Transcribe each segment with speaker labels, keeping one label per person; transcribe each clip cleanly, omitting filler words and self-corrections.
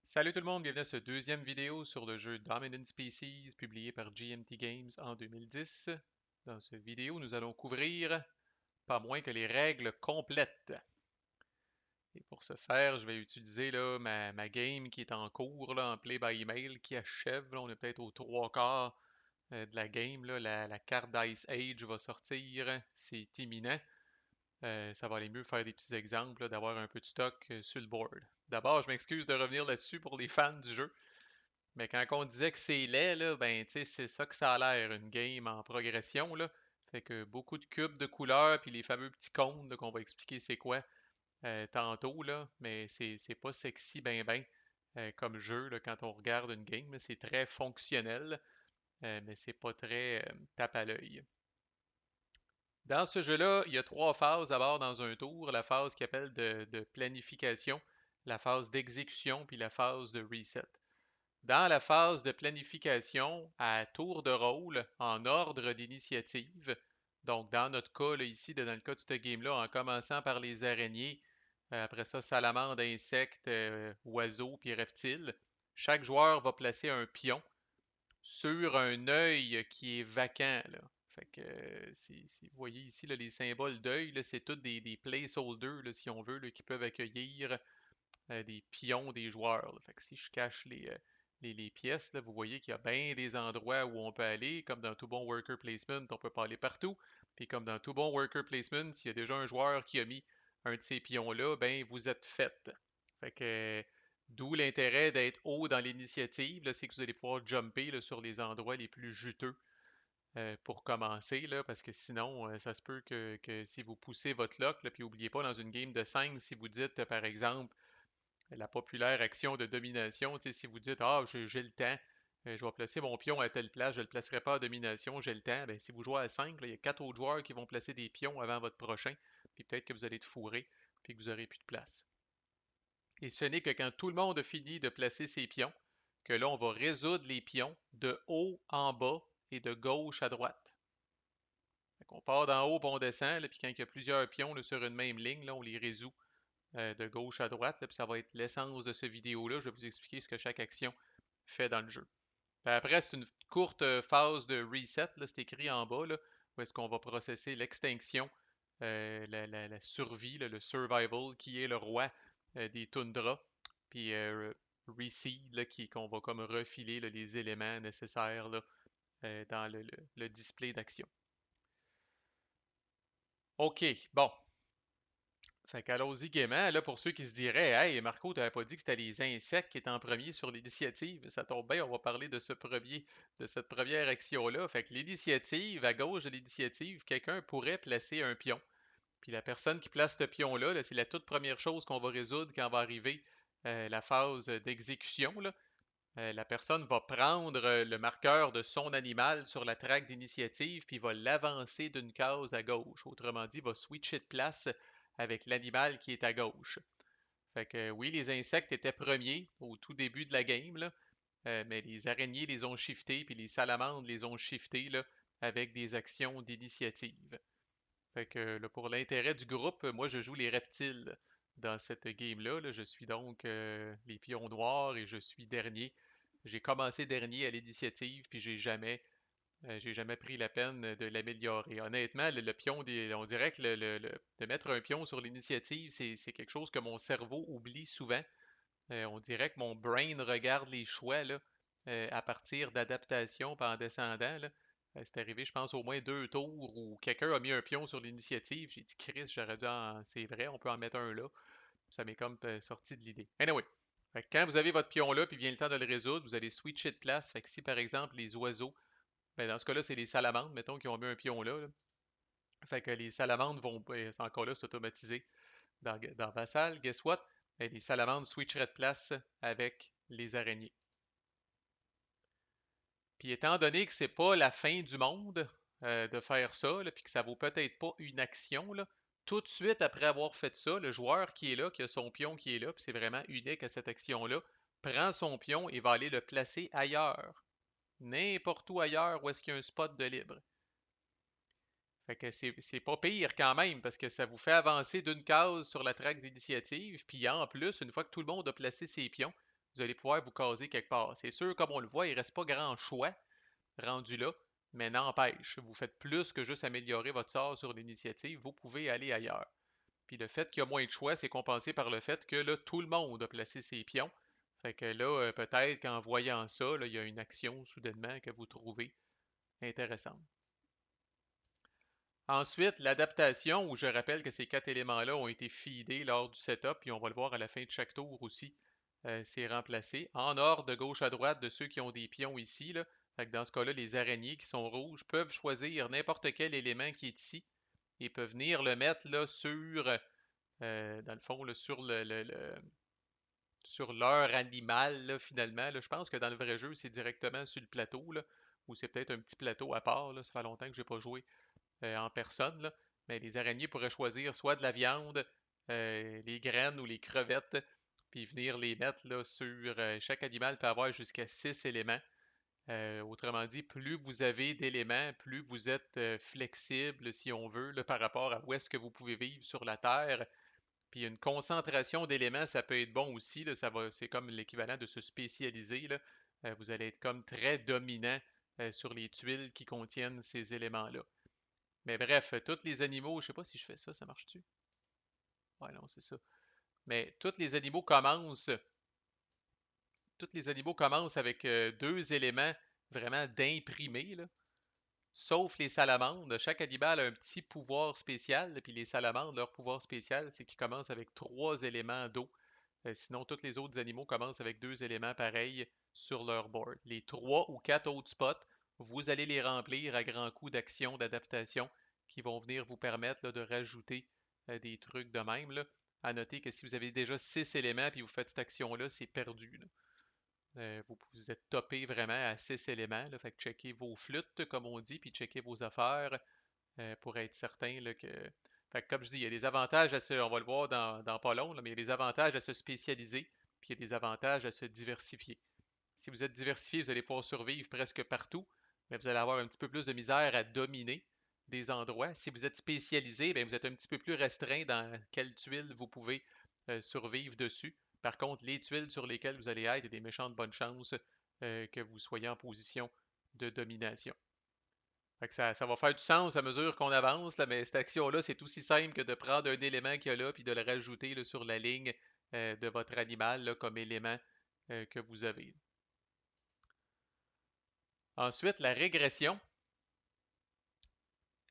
Speaker 1: Salut tout le monde, bienvenue à cette deuxième vidéo sur le jeu Dominant Species publié par GMT Games en 2010. Dans cette vidéo, nous allons couvrir pas moins que les règles complètes. Et pour ce faire, je vais utiliser là, ma game qui est en cours, là, en play by email, qui achève. Là, on est peut-être aux trois quarts de la game. Là. La carte d'Ice Age va sortir, c'est imminent. Ça va aller mieux faire des petits exemples, là, d'avoir un peu de stock sur le board. D'abord, je m'excuse de revenir là-dessus pour les fans du jeu. Mais quand on disait que c'est laid, là, ben, tu sais, c'est ça que ça a l'air, une game en progression, là. Fait que beaucoup de cubes de couleurs, puis les fameux petits cônes, là, qu'on va expliquer c'est quoi tantôt, là. Mais c'est pas sexy ben comme jeu, là, quand on regarde une game. C'est très fonctionnel, mais c'est pas très tape à l'œil. Dans ce jeu-là, il y a trois phases d'abord dans un tour. La phase qui appelle de planification, la phase d'exécution, puis la phase de reset. Dans la phase de planification, à tour de rôle, en ordre d'initiative, donc dans notre cas, là, ici, dans le cas de ce game-là, en commençant par les araignées, après ça, salamandres, insectes, oiseaux, puis reptiles, chaque joueur va placer un pion sur un œil qui est vacant, là. Fait que, si vous voyez ici là, les symboles d'œil, là, c'est tous des placeholders, là, si on veut, là, qui peuvent accueillir des pions des joueurs, là. Fait que si je cache les pièces, là, vous voyez qu'il y a bien des endroits où on peut aller. Comme dans tout bon worker placement, on peut pas aller partout. Puis comme dans tout bon worker placement, s'il y a déjà un joueur qui a mis un de ces pions-là, ben vous êtes fait. Fait que d'où l'intérêt d'être haut dans l'initiative, là, c'est que vous allez pouvoir jumper là, sur les endroits les plus juteux pour commencer, là, parce que sinon, ça se peut que si vous poussez votre lock, là, puis n'oubliez pas, dans une game de 5, si vous dites, par exemple, la populaire action de domination. Tu sais, si vous dites, ah, j'ai le temps, je vais placer mon pion à telle place, je ne le placerai pas à domination, j'ai le temps. Ben, si vous jouez à 5, il y a 4 autres joueurs qui vont placer des pions avant votre prochain, puis peut-être que vous allez être fourré, puis que vous n'aurez plus de place. Et ce n'est que quand tout le monde a fini de placer ses pions, que là, on va résoudre les pions de haut en bas et de gauche à droite. On part d'en haut, puis on descend, là, puis quand il y a plusieurs pions là, sur une même ligne, là, on les résout de gauche à droite, là, puis ça va être l'essence de cette vidéo-là. Je vais vous expliquer ce que chaque action fait dans le jeu. Puis après, c'est une courte phase de reset, là, c'est écrit en bas, là, où est-ce qu'on va processer l'extinction, la survie, là, le survival, qui est le roi des toundras, puis reseed, là, qu'on va comme refiler là, les éléments nécessaires là, dans le display d'action. OK, bon, fait qu'allons-y gaiement. Là, pour ceux qui se diraient, hey, Marco, t'avais pas dit que c'était les insectes qui étaient en premier sur l'initiative. Ça tombe bien, on va parler de de cette première action-là. Fait que l'initiative, à gauche de l'initiative, quelqu'un pourrait placer un pion. Puis la personne qui place ce pion-là, là, c'est la toute première chose qu'on va résoudre quand va arriver la phase d'exécution, là. La personne va prendre le marqueur de son animal sur la traque d'initiative, puis va l'avancer d'une case à gauche. Autrement dit, va switcher de place avec l'animal qui est à gauche. Fait que oui, les insectes étaient premiers au tout début de la game, là, mais les araignées les ont shiftés, puis les salamandres les ont shiftés là, avec des actions d'initiative. Fait que là, pour l'intérêt du groupe, moi je joue les reptiles dans cette game-là. Là. Je suis donc les pions noirs et je suis dernier. J'ai commencé dernier à l'initiative, puis j'ai jamais pris la peine de l'améliorer. Honnêtement, le pion on dirait que de mettre un pion sur l'initiative, c'est quelque chose que mon cerveau oublie souvent. On dirait que mon brain regarde les choix là, à partir d'adaptation puis en descendant. Là. C'est arrivé, je pense, au moins deux tours où quelqu'un a mis un pion sur l'initiative. J'ai dit, Chris, j'aurais dû en. C'est vrai, on peut en mettre un là. Ça m'est comme sorti de l'idée. Anyway, fait que quand vous avez votre pion là, puis vient le temps de le résoudre, vous allez switcher de place. Fait que si par exemple les oiseaux, ben dans ce cas-là, c'est les salamandres, mettons, qui ont mis un pion là. Là. Fait que les salamandres vont, c'est encore là, s'automatiser dans Vassal. Guess what? Ben, les salamandres switcheraient de place avec les araignées. Puis étant donné que c'est pas la fin du monde de faire ça, là, puis que ça vaut peut-être pas une action, là, tout de suite après avoir fait ça, le joueur qui est là, qui a son pion qui est là, puis c'est vraiment unique à cette action-là, prend son pion et va aller le placer ailleurs. N'importe où ailleurs où est-ce qu'il y a un spot de libre. Fait que c'est pas pire quand même, parce que ça vous fait avancer d'une case sur la traque d'initiative, puis en plus, une fois que tout le monde a placé ses pions, vous allez pouvoir vous caser quelque part. C'est sûr, comme on le voit, il ne reste pas grand choix rendu là, mais n'empêche, vous faites plus que juste améliorer votre sort sur l'initiative, vous pouvez aller ailleurs. Puis le fait qu'il y a moins de choix, c'est compensé par le fait que là, tout le monde a placé ses pions. Fait que là, peut-être qu'en voyant ça, là, il y a une action soudainement que vous trouvez intéressante. Ensuite, l'adaptation, où je rappelle que ces quatre éléments-là ont été feedés lors du setup, puis on va le voir à la fin de chaque tour aussi, c'est remplacé. En ordre de gauche à droite de ceux qui ont des pions ici, là. Fait que dans ce cas-là, les araignées qui sont rouges peuvent choisir n'importe quel élément qui est ici et peuvent venir le mettre là, sur, dans le fond, là, sur sur leur animal, là, finalement. Là. Je pense que dans le vrai jeu, c'est directement sur le plateau, là, ou c'est peut-être un petit plateau à part. Là. Ça fait longtemps que j'ai pas joué en personne, là. Mais les araignées pourraient choisir soit de la viande, les graines ou les crevettes, puis venir les mettre là, sur chaque animal peut avoir jusqu'à 6 éléments. Autrement dit, plus vous avez d'éléments, plus vous êtes flexible, si on veut, là, par rapport à où est-ce que vous pouvez vivre sur la Terre. Puis une concentration d'éléments, ça peut être bon aussi. Là, c'est comme l'équivalent de se spécialiser. Là. Vous allez être comme très dominant sur les tuiles qui contiennent ces éléments-là. Mais bref, tous les animaux, je sais pas si je fais ça, ça marche-tu? Ouais, non, c'est ça. Mais tous les animaux commencent avec deux éléments vraiment d'imprimés, là. Sauf les salamandres. Chaque animal a un petit pouvoir spécial, puis les salamandres, leur pouvoir spécial, c'est qu'ils commencent avec trois éléments d'eau. Sinon, tous les autres animaux commencent avec deux éléments pareils sur leur board. Les trois ou quatre autres spots, vous allez les remplir à grands coups d'actions d'adaptation qui vont venir vous permettre là, de rajouter des trucs de même. Là. À noter que si vous avez déjà six éléments et vous faites cette action-là, c'est perdu. Là. Vous êtes topé vraiment à 6 éléments. Là, fait que checkez vos flûtes, comme on dit, puis checkez vos affaires pour être certain là, que. Fait que comme je dis, il y a des avantages à se. On va le voir dans pas long, là, mais il y a des avantages à se spécialiser, puis il y a des avantages à se diversifier. Si vous êtes diversifié, vous allez pouvoir survivre presque partout, mais vous allez avoir un petit peu plus de misère à dominer des endroits. Si vous êtes spécialisé, bien, vous êtes un petit peu plus restreint dans quelles tuiles vous pouvez survivre dessus. Par contre, les tuiles sur lesquelles vous allez être, il y a des méchantes bonnes chances que vous soyez en position de domination. Fait que ça va faire du sens à mesure qu'on avance, là, mais cette action-là, c'est aussi simple que de prendre un élément qu'il y a là puis de le rajouter là, sur la ligne de votre animal là, comme élément que vous avez. Ensuite, la régression,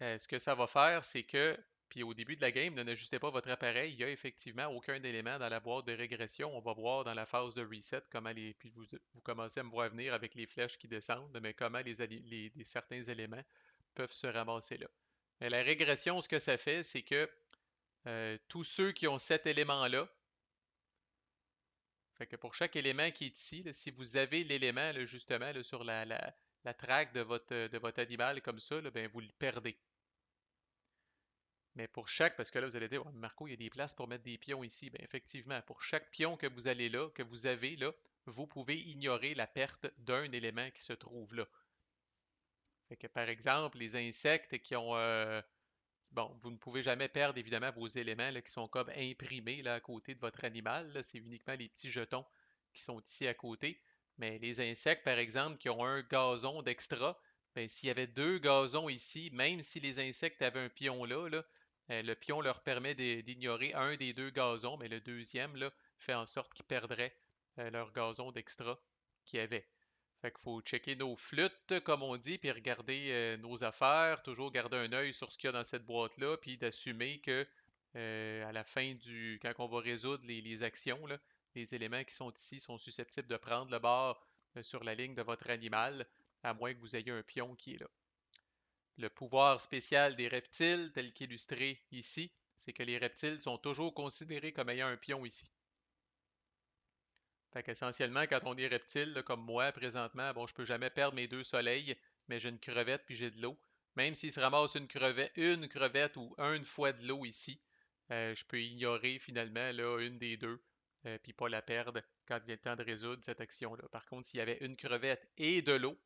Speaker 1: ce que ça va faire, c'est que, puis au début de la game, n'ajustez pas votre appareil, il n'y a effectivement aucun élément dans la boîte de régression. On va voir dans la phase de reset comment puis vous commencez à me voir venir avec les flèches qui descendent, mais comment certains éléments peuvent se ramasser là. Mais la régression, ce que ça fait, c'est que tous ceux qui ont cet élément-là, fait que pour chaque élément qui est ici, là, si vous avez l'élément justement là, sur la traque de votre animal comme ça, là, ben, vous le perdez. Mais pour chaque, parce que là, vous allez dire, ouais, Marco, il y a des places pour mettre des pions ici. Bien, effectivement, pour chaque pion que vous allez là, que vous avez là, vous pouvez ignorer la perte d'un élément qui se trouve là. Fait que, par exemple, les insectes qui ont. Bon, vous ne pouvez jamais perdre évidemment vos éléments là, qui sont comme imprimés là, à côté de votre animal. C'est uniquement les petits jetons qui sont ici à côté. Mais les insectes, par exemple, qui ont un gazon d'extra, ben, s'il y avait deux gazons ici, même si les insectes avaient un pion là, le pion leur permet d'ignorer un des deux gazons, mais le deuxième là, fait en sorte qu'ils perdraient leur gazon d'extra qu'ils avaient. Fait qu'il faut checker nos flûtes, comme on dit, puis regarder nos affaires, toujours garder un œil sur ce qu'il y a dans cette boîte-là, puis d'assumer que à la fin quand on va résoudre les actions, là, les éléments qui sont ici sont susceptibles de prendre le bord sur la ligne de votre animal, à moins que vous ayez un pion qui est là. Le pouvoir spécial des reptiles, tel qu'illustré ici, c'est que les reptiles sont toujours considérés comme ayant un pion ici. Fait qu'essentiellement, quand on est reptile, là, comme moi, présentement, bon, je peux jamais perdre mes deux soleils, mais j'ai une crevette puis j'ai de l'eau. Même s'il se ramasse une crevette ou une fois de l'eau ici, je peux ignorer finalement là, une des deux, puis pas la perdre quand vient le temps de résoudre cette action-là. Par contre, s'il y avait une crevette et de l'eau,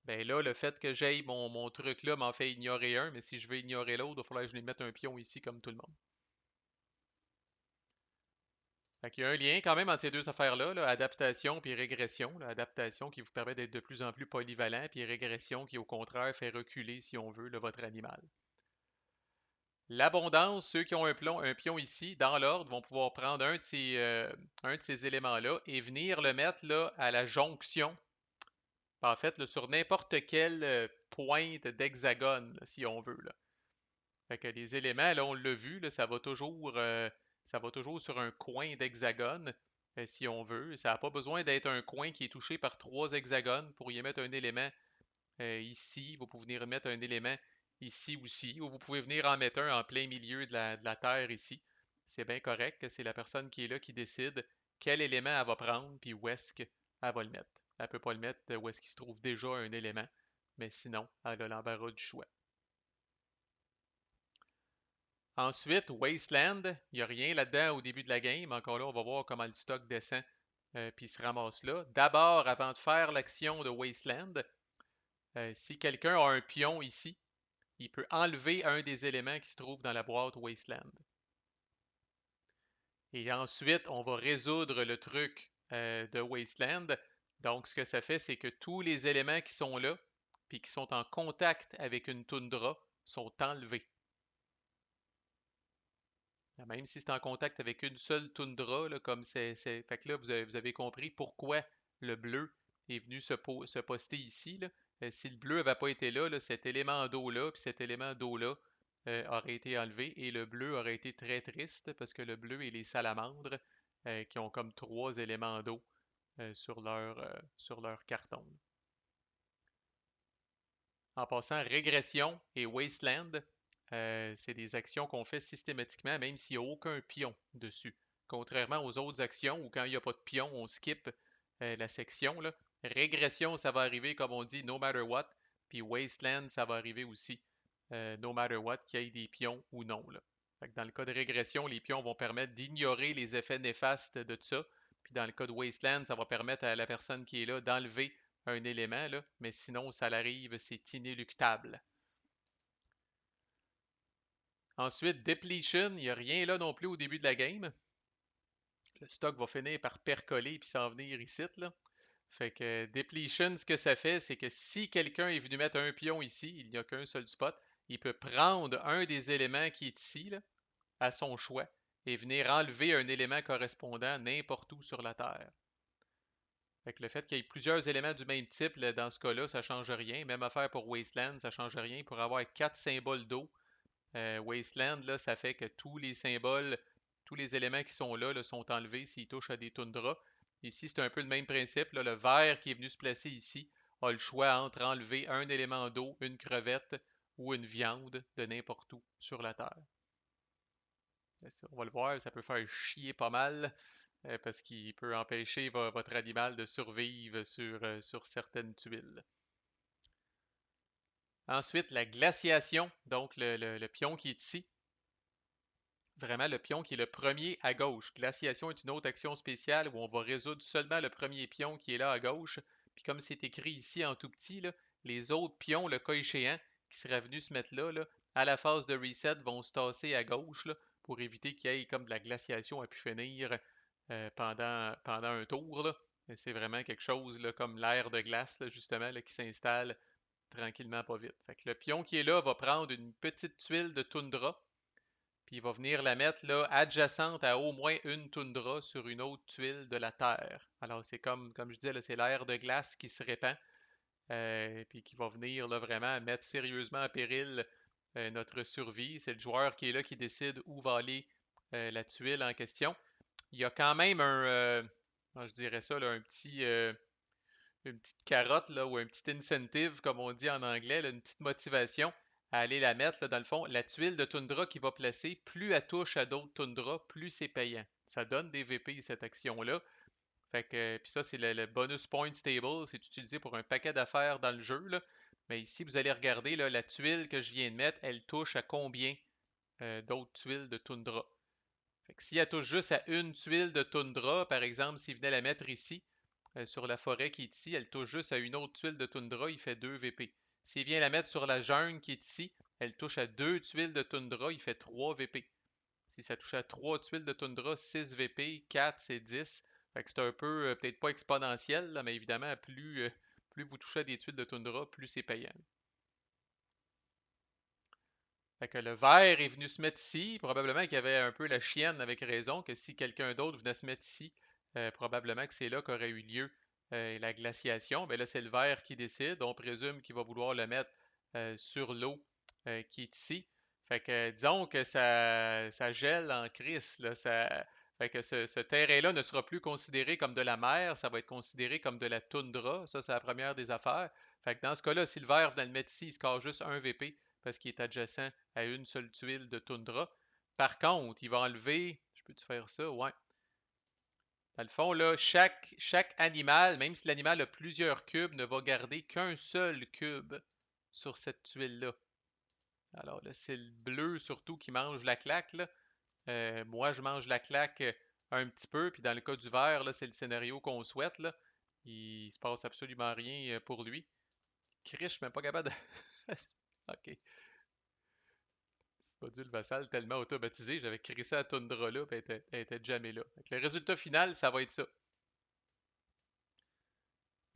Speaker 1: ben là, le fait que j'aille mon truc là m'en fait ignorer un, mais si je veux ignorer l'autre, il va falloir que je lui mette un pion ici comme tout le monde. Fait qu'il y a un lien quand même entre ces deux affaires-là, là, adaptation puis régression. Là, adaptation qui vous permet d'être de plus en plus polyvalent, puis régression qui, au contraire, fait reculer, si on veut, là, votre animal. L'abondance, ceux qui ont un pion ici, dans l'ordre, vont pouvoir prendre un de ces éléments-là et venir le mettre là, à la jonction. En fait, là, sur n'importe quelle pointe d'hexagone, là, si on veut. Là. Fait que les éléments, là, on l'a vu, là, ça va toujours sur un coin d'hexagone, si on veut. Ça n'a pas besoin d'être un coin qui est touché par trois hexagones pour y mettre un élément ici. Vous pouvez venir mettre un élément ici aussi, ou vous pouvez venir en mettre un en plein milieu de la terre ici. C'est bien correct que c'est la personne qui est là qui décide quel élément elle va prendre, puis où est-ce qu'elle va le mettre. Elle ne peut pas le mettre où est-ce qu'il se trouve déjà un élément, mais sinon, elle a l'embarras du choix. Ensuite, Wasteland, il n'y a rien là-dedans au début de la game. Encore là, on va voir comment le stock descend puis se ramasse là. D'abord, avant de faire l'action de Wasteland, si quelqu'un a un pion ici, il peut enlever un des éléments qui se trouve dans la boîte Wasteland. Et ensuite, on va résoudre le truc de Wasteland. Donc, ce que ça fait, c'est que tous les éléments qui sont là, puis qui sont en contact avec une toundra, sont enlevés. Même si c'est en contact avec une seule toundra, là, comme Fait que là, vous avez compris pourquoi le bleu est venu se poster ici. Là. Si le bleu n'avait pas été là, là, cet élément d'eau-là, puis cet élément d'eau-là aurait été enlevé et le bleu aurait été très triste parce que le bleu et les salamandres qui ont comme trois éléments d'eau sur leur carton. En passant, régression et wasteland, c'est des actions qu'on fait systématiquement, même s'il n'y a aucun pion dessus. Contrairement aux autres actions où quand il n'y a pas de pion, on skip la section. Là. Régression, ça va arriver, comme on dit, no matter what. Puis wasteland, ça va arriver aussi, no matter what, qu'il y ait des pions ou non. Là. Fait que dans le cas de régression, les pions vont permettre d'ignorer les effets néfastes de ça. Puis dans le cas de wasteland, ça va permettre à la personne qui est là d'enlever un élément, là, mais sinon, ça l'arrive, c'est inéluctable. Ensuite, depletion, il n'y a rien là non plus au début de la game. Le stock va finir par percoler puis s'en venir ici, là. Fait que depletion, ce que ça fait, c'est que si quelqu'un est venu mettre un pion ici, il n'y a qu'un seul spot, il peut prendre un des éléments qui est ici, là, à son choix, et venir enlever un élément correspondant n'importe où sur la Terre. Fait que le fait qu'il y ait plusieurs éléments du même type, là, dans ce cas-là, ça ne change rien. Même affaire pour Wasteland, ça ne change rien. Pour avoir quatre symboles d'eau, Wasteland, là, ça fait que tous les symboles, tous les éléments qui sont là, là sont enlevés s'ils touchent à des toundras. Ici, c'est un peu le même principe. Là, le vert qui est venu se placer ici a le choix entre enlever un élément d'eau, une crevette ou une viande de n'importe où sur la Terre. On va le voir, ça peut faire chier pas mal parce qu'il peut empêcher votre animal de survivre sur certaines tuiles. Ensuite, la glaciation, donc le pion qui est ici. Vraiment le pion qui est le premier à gauche. Glaciation est une autre action spéciale où on va résoudre seulement le premier pion qui est là à gauche. Puis comme c'est écrit ici en tout petit, là, les autres pions, le cas échéant, qui seraient venus se mettre là, à la phase de reset, vont se tasser à gauche là, pour éviter qu'il y ait comme de la glaciation à pu finir pendant un tour. Là. C'est vraiment quelque chose là, comme l'air de glace, là, justement, là, qui s'installe tranquillement pas vite. Fait que le pion qui est là va prendre une petite tuile de toundra puis il va venir la mettre là, adjacente à au moins une toundra sur une autre tuile de la Terre. Alors c'est comme je disais, c'est l'air de glace qui se répand, puis qui va venir là, vraiment mettre sérieusement en péril notre survie. C'est le joueur qui est là qui décide où va aller la tuile en question. Il y a quand même je dirais ça, là, une petite carotte là, ou un petit incentive, comme on dit en anglais, là, une petite motivation à aller la mettre. Là, dans le fond, la tuile de toundra qu'il va placer, plus elle touche à d'autres toundras, plus c'est payant. Ça donne des VP, cette action-là. Fait que, puis ça, c'est le bonus point table. C'est utilisé pour un paquet d'affaires dans le jeu. Là. Mais ici, vous allez regarder, là, la tuile que je viens de mettre, elle touche à combien d'autres tuiles de toundra. Fait que si elle touche juste à une tuile de toundra, par exemple, s'il venait la mettre ici, sur la forêt qui est ici, elle touche juste à une autre tuile de toundra, il fait 2 VP. S'il vient la mettre sur la jungle qui est ici, elle touche à deux tuiles de toundra, il fait 3 VP. Si ça touche à 3 tuiles de toundra, 6 VP, 4 c'est 10. Fait que c'est un peu, peut-être pas exponentiel, là, mais évidemment, plus vous touchez à des tuiles de toundra, plus c'est payant. Fait que le vert est venu se mettre ici. Probablement qu'il y avait un peu la chienne avec raison, que si quelqu'un d'autre venait se mettre ici, probablement que c'est là qu'aurait eu lieu la glaciation. Mais là, c'est le vert qui décide. On présume qu'il va vouloir le mettre sur l'eau qui est ici. Fait que disons que ça gèle en crise, là. Fait que ce terrain-là ne sera plus considéré comme de la mer, ça va être considéré comme de la toundra. Ça, c'est la première des affaires. Fait que dans ce cas-là, si le vert venait le mettre ici, il score juste un VP parce qu'il est adjacent à une seule tuile de toundra. Par contre, il va enlever. Je peux-tu faire ça? Ouais. Dans le fond, là, chaque animal, même si l'animal a plusieurs cubes, ne va garder qu'un seul cube sur cette tuile-là. Alors là, c'est le bleu surtout qui mange la claque, là. Moi, je mange la claque un petit peu, puis dans le cas du vert, là, c'est le scénario qu'on souhaite, là. Il se passe absolument rien pour lui. Chris, je suis même pas capable de. Ok. Module vassal tellement automatisé, j'avais créé ça à Tundra là, puis elle était jamais là. Fait que le résultat final, ça va être ça.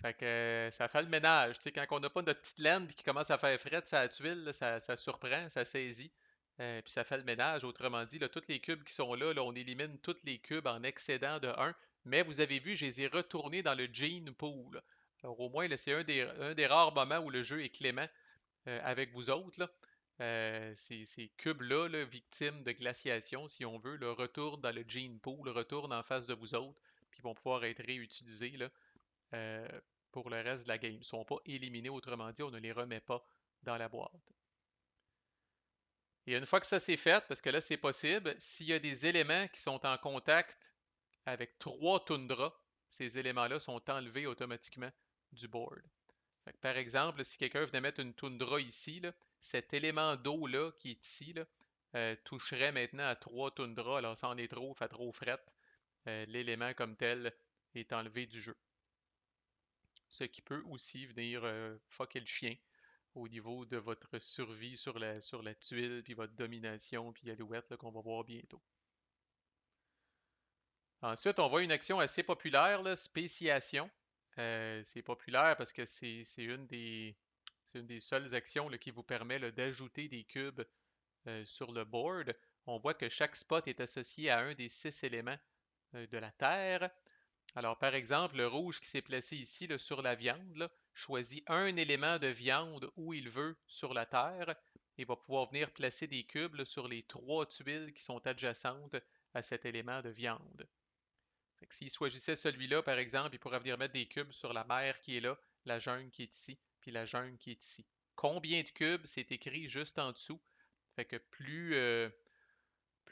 Speaker 1: Fait que ça fait le ménage. Tu sais, quand on n'a pas notre petite laine qui commence à faire fret, ça tuile, là, ça surprend, ça saisit. Puis ça fait le ménage. Autrement dit, là, tous les cubes qui sont là, on élimine tous les cubes en excédent de 1. Mais vous avez vu, je les ai retournés dans le gene pool. Alors au moins, c'est un des rares moments où le jeu est clément avec vous autres. Là. Ces cubes-là, là, victimes de glaciation, si on veut, là, retournent dans le gene pool, retournent en face de vous autres, puis vont pouvoir être réutilisés là, euh, pour le reste de la game. Ils ne sont pas éliminés, autrement dit, on ne les remet pas dans la boîte. Et une fois que ça c'est fait, parce que là c'est possible, s'il y a des éléments qui sont en contact avec 3 toundras, ces éléments-là sont enlevés automatiquement du board. Fait que par exemple, si quelqu'un venait mettre une toundra ici, là, cet élément d'eau-là qui est ici là, toucherait maintenant à 3 toundras. Alors, ça en est trop, fait trop fret. L'élément comme tel est enlevé du jeu. Ce qui peut aussi venir fucker le chien au niveau de votre survie sur la tuile, puis votre domination, puis alouette qu'on va voir bientôt. Ensuite, on voit une action assez populaire, là, spéciation. C'est populaire parce que c'est une des seules actions là, qui vous permet d'ajouter des cubes sur le board. On voit que chaque spot est associé à un des 6 éléments de la Terre. Alors, par exemple, le rouge qui s'est placé ici là, sur la viande là, choisit un élément de viande où il veut sur la Terre et va pouvoir venir placer des cubes là, sur les 3 tuiles qui sont adjacentes à cet élément de viande. S'il choisissait celui-là, par exemple, il pourrait venir mettre des cubes sur la mer qui est là, la jungle qui est ici, puis la jungle qui est ici. Combien de cubes, c'est écrit juste en dessous. Fait que plus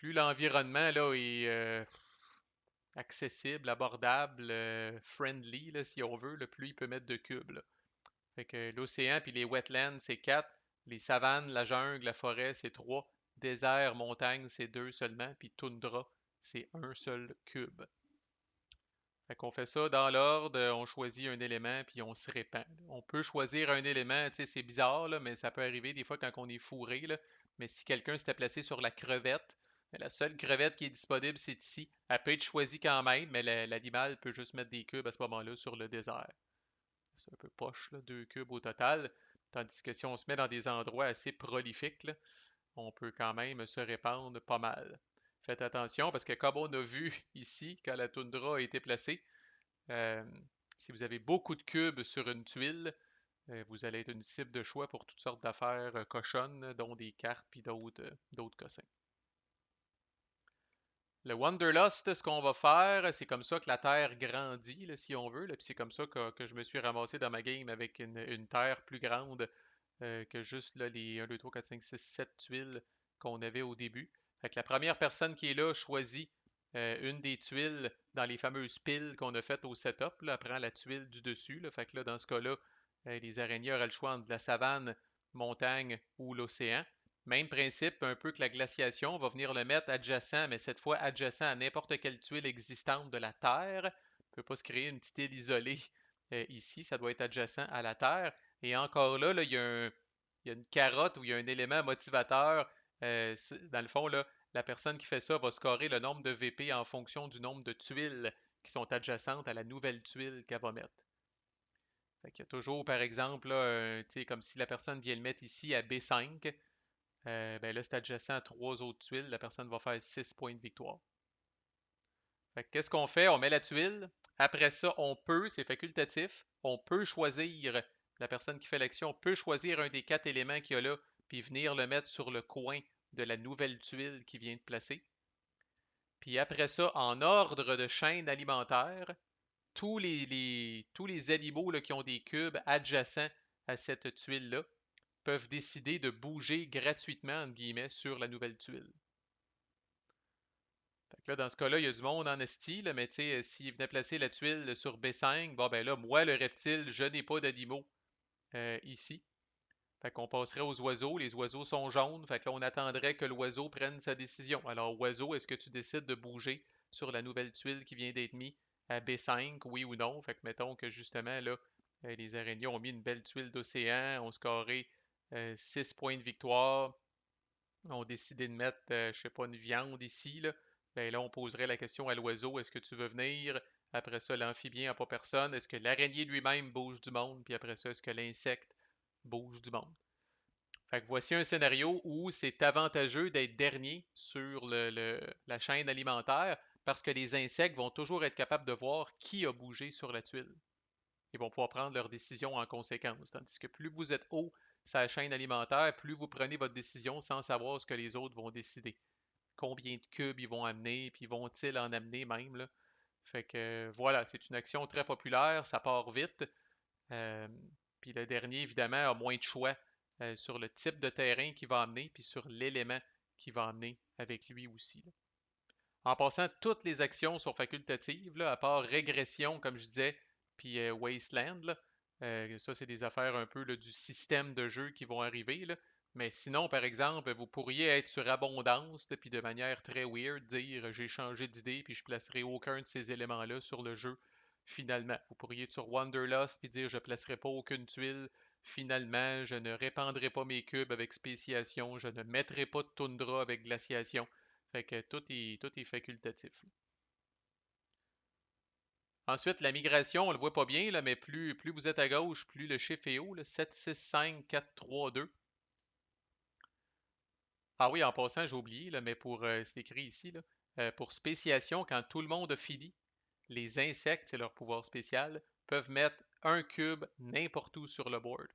Speaker 1: l'environnement là est accessible, abordable, friendly, là, si on veut, plus il peut mettre de cubes. Là. Fait que l'océan puis les wetlands, c'est 4. Les savanes, la jungle, la forêt, c'est 3. Désert, montagne, c'est 2 seulement. Puis toundra, c'est un seul cube. Fait qu'on fait ça dans l'ordre, on choisit un élément puis on se répand. On peut choisir un élément, tu sais, c'est bizarre, là, mais ça peut arriver des fois quand on est fourré. Là. Mais si quelqu'un s'était placé sur la crevette, la seule crevette qui est disponible, c'est ici. Elle peut être choisie quand même, mais l'animal peut juste mettre des cubes à ce moment-là sur le désert. C'est un peu poche, là, 2 cubes au total. Tandis que si on se met dans des endroits assez prolifiques, là, on peut quand même se répandre pas mal. Faites attention parce que comme on a vu ici, quand la toundra a été placée, euh, si vous avez beaucoup de cubes sur une tuile, vous allez être une cible de choix pour toutes sortes d'affaires cochonnes, dont des cartes puis d'autres cossins. Le Wanderlust, ce qu'on va faire, c'est comme ça que la Terre grandit, là, si on veut. Puis c'est comme ça que je me suis ramassé dans ma game avec une Terre plus grande que juste là, les 1, 2, 3, 4, 5, 6, 7 tuiles qu'on avait au début. Fait que la première personne qui est là choisit une des tuiles dans les fameuses piles qu'on a faites au setup. Là, elle prend la tuile du dessus. Là. Fait que là, dans ce cas-là, les araignées auraient le choix entre la savane, montagne ou l'océan. Même principe, un peu que la glaciation, on va venir le mettre adjacent, mais cette fois adjacent à n'importe quelle tuile existante de la Terre. On ne peut pas se créer une petite île isolée ici, ça doit être adjacent à la Terre. Et encore il y a une carotte où il y a un élément motivateur. Dans le fond, là, la personne qui fait ça va scorer le nombre de VP en fonction du nombre de tuiles qui sont adjacentes à la nouvelle tuile qu'elle va mettre. Fait qu'il y a toujours, par exemple, là, comme si la personne vient le mettre ici à B5, ben là, c'est adjacent à trois autres tuiles, la personne va faire 6 points de victoire. Fait que qu'est-ce qu'on fait? On met la tuile. Après ça, c'est facultatif, on peut choisir, la personne qui fait l'action peut choisir un des quatre éléments qu'il y a là, puis venir le mettre sur le coin de la nouvelle tuile qu'il vient de placer. Puis après ça, en ordre de chaîne alimentaire, tous les animaux là, qui ont des cubes adjacents à cette tuile-là peuvent décider de bouger gratuitement, entre guillemets, sur la nouvelle tuile. Fait que là, dans ce cas-là, il y a du monde en esti, là, mais tu sais, s'il venait placer la tuile sur B5, bon ben là, moi, le reptile, je n'ai pas d'animaux ici. Fait qu'on passerait aux oiseaux. Les oiseaux sont jaunes. Fait que là, on attendrait que l'oiseau prenne sa décision. Alors, oiseau, est-ce que tu décides de bouger sur la nouvelle tuile qui vient d'être mise à B5, oui ou non? Fait que mettons que justement, là, les araignées ont mis une belle tuile d'océan, ont scoré 6 points de victoire, ont décidé de mettre, je sais pas, une viande ici, là. Ben là, on poserait la question à l'oiseau, est-ce que tu veux venir? Après ça, l'amphibien n'a pas personne. Est-ce que l'araignée lui-même bouge du monde? Puis après ça, est-ce que l'insecte bouge du monde? Fait que voici un scénario où c'est avantageux d'être dernier sur la chaîne alimentaire parce que les insectes vont toujours être capables de voir qui a bougé sur la tuile. Ils vont pouvoir prendre leurs décisions en conséquence. Tandis que plus vous êtes haut sur la chaîne alimentaire, plus vous prenez votre décision sans savoir ce que les autres vont décider. Combien de cubes ils vont amener, puis vont-ils en amener même, là. Fait que voilà, c'est une action très populaire, ça part vite. Euh, Puis le dernier, évidemment, a moins de choix sur le type de terrain qu'il va amener, puis sur l'élément qu'il va amener avec lui aussi, là. En passant, toutes les actions sont facultatives, là, à part régression, comme je disais, puis Wasteland. Là. Ça, c'est des affaires un peu là, du système de jeu qui vont arriver. Là. Mais sinon, par exemple, vous pourriez être sur abondance, puis de manière très weird, dire j'ai changé d'idée, puis je placerai aucun de ces éléments-là sur le jeu finalement. Vous pourriez être sur Wanderlust, puis dire je placerai pas aucune tuile. Finalement, je ne répandrai pas mes cubes avec spéciation, je ne mettrai pas de toundra avec glaciation. Fait que tout est facultatif. Ensuite, la migration, on le voit pas bien, là, mais plus vous êtes à gauche, plus le chiffre est haut, là, 7, 6, 5, 4, 3, 2. Ah oui, en passant, j'ai oublié, là, mais c'est écrit ici, là, pour spéciation, quand tout le monde a fini, les insectes, c'est leur pouvoir spécial, peuvent mettre un cube n'importe où sur le board.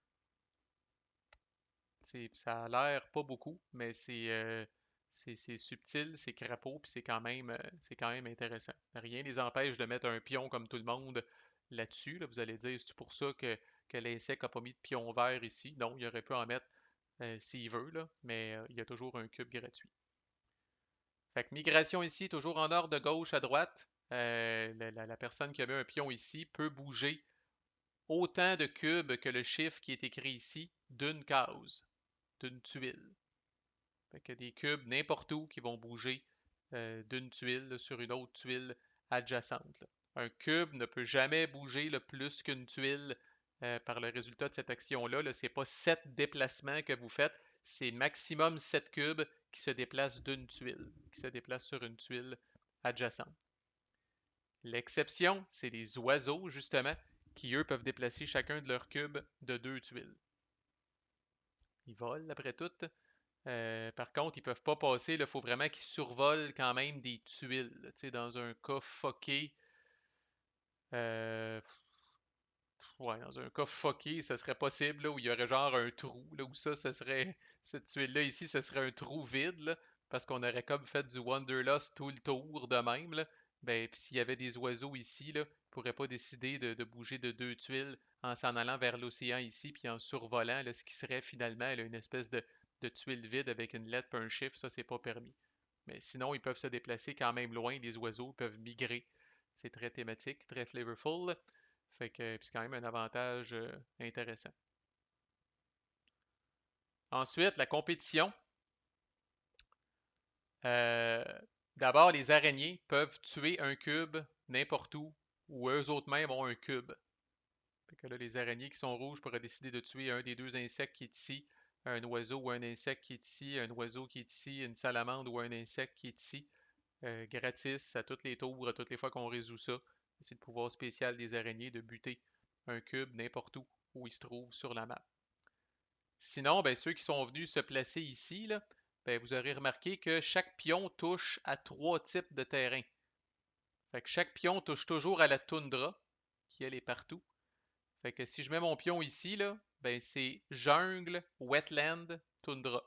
Speaker 1: Ça a l'air pas beaucoup, mais c'est subtil, c'est crapaud, puis c'est quand même intéressant. Rien ne les empêche de mettre un pion comme tout le monde là-dessus. Là. Vous allez dire, c'est pour ça que l'insecte n'a pas mis de pion vert ici. Non, il aurait pu en mettre s'il veut, là, mais il y a toujours un cube gratuit. Fait que migration ici, toujours en ordre de gauche à droite. La personne qui a mis un pion ici peut bouger autant de cubes que le chiffre qui est écrit ici d'une case, d'une tuile. Fait que des cubes n'importe où qui vont bouger d'une tuile là, sur une autre tuile adjacente. Là. Un cube ne peut jamais bouger le plus qu'une tuile par le résultat de cette action-là. Là, ce n'est pas 7 déplacements que vous faites, c'est maximum 7 cubes qui se déplacent d'une tuile, qui se déplacent sur une tuile adjacente. L'exception, c'est les oiseaux, justement, qui eux peuvent déplacer chacun de leurs cubes de deux tuiles. Ils volent après tout. Par contre, ils peuvent pas passer. Il faut vraiment qu'ils survolent quand même des tuiles. Là, dans un cas fucké, euh, ouais, dans un cas fucké, ça serait possible là, où il y aurait genre un trou, là, où ça serait cette tuile-là ici, ce serait un trou vide, là, parce qu'on aurait comme fait du Wanderlust tout le tour de même. Là. Ben, puis s'il y avait des oiseaux ici, là, ils ne pourraient pas décider de bouger de deux tuiles en s'en allant vers l'océan ici, puis en survolant là, ce qui serait finalement là, une espèce de tuile vide avec une lettre et un chiffre, ça c'est pas permis. Mais sinon, ils peuvent se déplacer quand même loin, les oiseaux peuvent migrer. C'est très thématique, très flavorful. Fait que c'est quand même un avantage intéressant. Ensuite, la compétition. Euh, D'abord, les araignées peuvent tuer un cube n'importe où, ou eux autres mêmes ont un cube. Fait que là, les araignées qui sont rouges pourraient décider de tuer un des deux insectes qui est ici un oiseau ou un insecte qui est ici, un oiseau qui est ici, une salamandre ou un insecte qui est ici, gratis à tous les tours, à toutes les fois qu'on résout ça. C'est le pouvoir spécial des araignées de buter un cube n'importe où il se trouve sur la map. Sinon, ben, ceux qui sont venus se placer ici, là, ben, vous aurez remarqué que chaque pion touche à 3 types de terrain. Fait que chaque pion touche toujours à la toundra, qui elle est partout. Fait que si je mets mon pion ici, là, ben c'est jungle, wetland, toundra.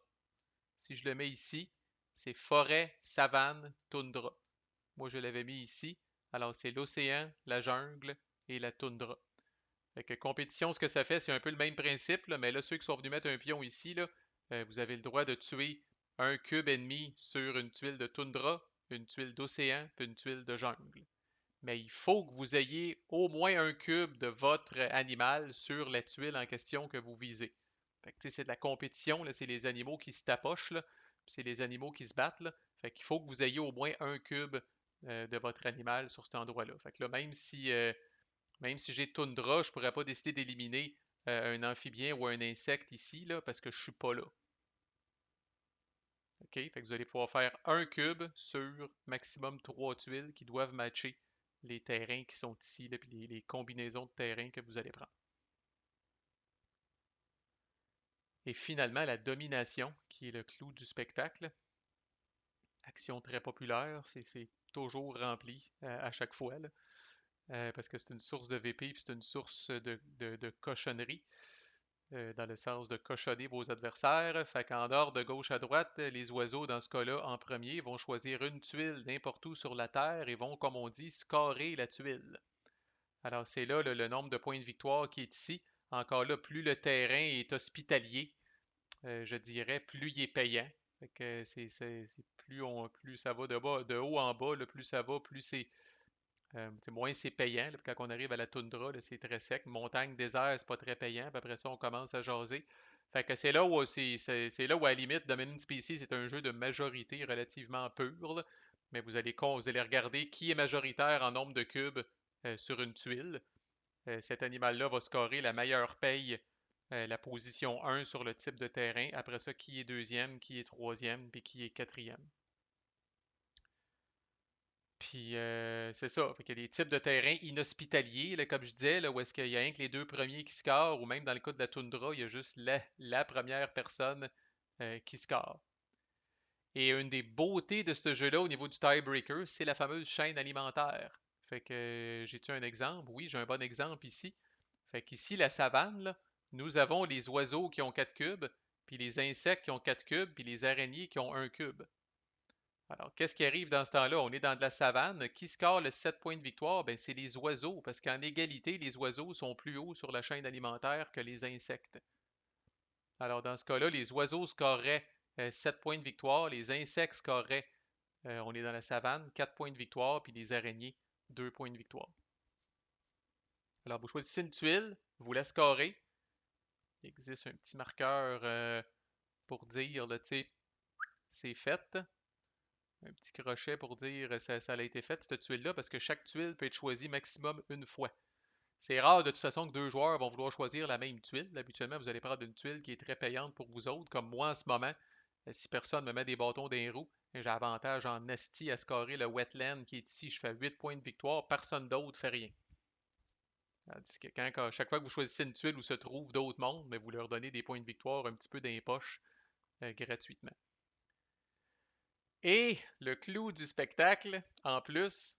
Speaker 1: Si je le mets ici, c'est forêt, savane, toundra. Moi, je l'avais mis ici. Alors, c'est l'océan, la jungle et la toundra. Fait que compétition, ce que ça fait, c'est un peu le même principe, là, mais là, ceux qui sont venus mettre un pion ici, là, vous avez le droit de tuer un cube ennemi sur une tuile de toundra, une tuile d'océan, puis une tuile de jungle. Mais il faut que vous ayez au moins un cube de votre animal sur la tuile en question que vous visez. Fait que, c'est de la compétition, là, c'est les animaux qui se tapochent, là, c'est les animaux qui se battent. Là. Fait qu'il faut que vous ayez au moins un cube de votre animal sur cet endroit-là. Fait que là, même si j'ai toundra, je pourrais pas décider d'éliminer un amphibien ou un insecte ici, là, parce que je suis pas là. OK? Fait que vous allez pouvoir faire un cube sur maximum 3 tuiles qui doivent matcher les terrains qui sont ici, là, puis les combinaisons de terrains que vous allez prendre. Et finalement, la domination, qui est le clou du spectacle. Action très populaire, c'est toujours rempli à chaque fois, là, parce que c'est une source de VP, puis c'est une source de cochonnerie. Dans le sens de cochonner vos adversaires. Fait qu'en ordre de gauche à droite, les oiseaux, dans ce cas-là, en premier, vont choisir une tuile n'importe où sur la Terre et vont, comme on dit, scorer la tuile. Alors, c'est là le nombre de points de victoire qui est ici. Encore là, plus le terrain est hospitalier, je dirais, plus il est payant. Fait que plus ça va de haut en bas, plus ça va, plus moins c'est payant. Là, quand on arrive à la toundra, là, c'est très sec. Montagne, désert, c'est pas très payant. Puis après ça, on commence à jaser. Fait que c'est là où c'est là où à la limite, Dominant Species c'est un jeu de majorité relativement pur. Là. Mais vous allez regarder qui est majoritaire en nombre de cubes sur une tuile. Cet animal-là va scorer la meilleure paye, la position 1 sur le type de terrain. Après ça, qui est deuxième, qui est troisième, puis qui est quatrième. Puis c'est ça. Fait qu'il y a des types de terrains inhospitaliers, là, comme je disais, là, où est-ce qu'il y a rien que les deux premiers qui scorent, ou même dans le cas de la toundra, il y a juste la première personne qui score. Et une des beautés de ce jeu-là au niveau du tiebreaker, c'est la fameuse chaîne alimentaire. Fait que j'ai-tu un exemple? Oui, j'ai un bon exemple ici. Fait qu'ici, la savane, là, nous avons les oiseaux qui ont 4 cubes, puis les insectes qui ont 4 cubes, puis les araignées qui ont un cube. Alors, qu'est-ce qui arrive dans ce temps-là? On est dans de la savane. Qui score le 7 points de victoire? Ben, c'est les oiseaux, parce qu'en égalité, les oiseaux sont plus hauts sur la chaîne alimentaire que les insectes. Alors, dans ce cas-là, les oiseaux scoreraient 7 points de victoire, les insectes scoreraient, on est dans la savane, 4 points de victoire, puis les araignées, 2 points de victoire. Alors, vous choisissez une tuile, vous la scorez. Il existe un petit marqueur pour dire, tu sais, c'est fait. Un petit crochet pour dire ça a été fait, cette tuile-là, parce que chaque tuile peut être choisie maximum une fois. C'est rare de toute façon que deux joueurs vont vouloir choisir la même tuile. Habituellement, vous allez prendre une tuile qui est très payante pour vous autres, comme moi en ce moment. Si personne me met des bâtons dans les roues, j'ai avantage en esti à scorer le wetland qui est ici. Je fais 8 points de victoire, personne d'autre fait rien. Tandis que chaque fois que vous choisissez une tuile où se trouvent d'autres mondes, mais vous leur donnez des points de victoire un petit peu dans les poches gratuitement. Et le clou du spectacle, en plus,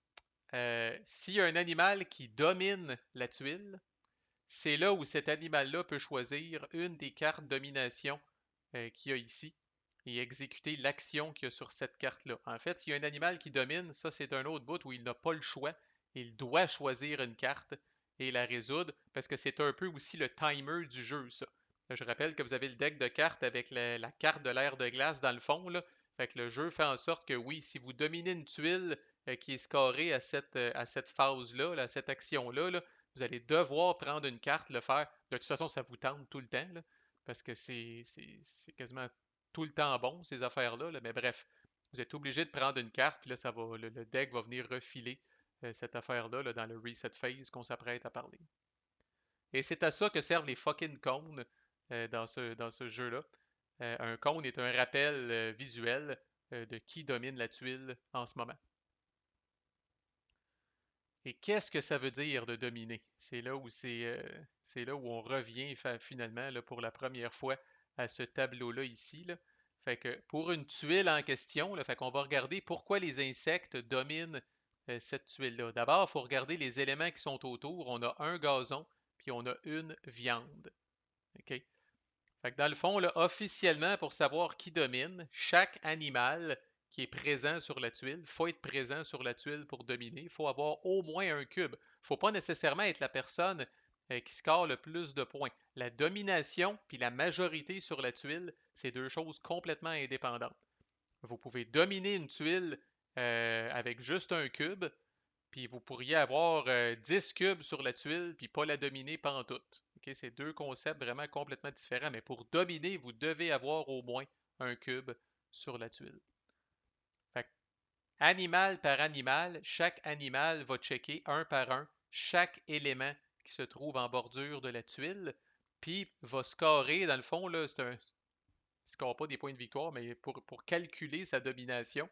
Speaker 1: s'il y a un animal qui domine la tuile, c'est là où cet animal-là peut choisir une des cartes domination qu'il y a ici et exécuter l'action qu'il y a sur cette carte-là. En fait, s'il y a un animal qui domine, ça c'est un autre bout où il n'a pas le choix. Il doit choisir une carte et la résoudre parce que c'est un peu aussi le timer du jeu, ça. Je rappelle que vous avez le deck de cartes avec la carte de l'air de glace dans le fond, là. Fait que le jeu fait en sorte que oui, si vous dominez une tuile qui est scorée à cette phase-là, à cette action-là, là, vous allez devoir prendre une carte, le faire. De toute façon, ça vous tente tout le temps, là, parce que c'est quasiment tout le temps bon, ces affaires-là. Là. Mais bref, vous êtes obligé de prendre une carte, puis là, le deck va venir refiler cette affaire-là là, dans le reset phase qu'on s'apprête à parler. Et c'est à ça que servent les fucking cônes dans ce jeu-là. Un cône est un rappel visuel de qui domine la tuile en ce moment. Et qu'est-ce que ça veut dire de dominer? C'est là où on revient finalement là, pour la première fois à ce tableau-là ici. Là. Fait que pour une tuile en question, là, fait qu'on va regarder pourquoi les insectes dominent cette tuile-là. D'abord, il faut regarder les éléments qui sont autour. On a un gazon, puis on a une viande. OK? Fait que dans le fond, là, officiellement, pour savoir qui domine, chaque animal qui est présent sur la tuile, il faut être présent sur la tuile pour dominer. Il faut avoir au moins un cube. Il ne faut pas nécessairement être la personne qui score le plus de points. La domination puis la majorité sur la tuile, c'est deux choses complètement indépendantes. Vous pouvez dominer une tuile avec juste un cube, puis vous pourriez avoir 10 cubes sur la tuile, puis pas la dominer pantoute. OK? C'est deux concepts vraiment complètement différents, mais pour dominer, vous devez avoir au moins un cube sur la tuile. Fait que, animal par animal, chaque animal va checker un par un chaque élément qui se trouve en bordure de la tuile, puis va scorer, dans le fond, là, c'est un, il ne score pas des points de victoire, mais pour calculer sa domination,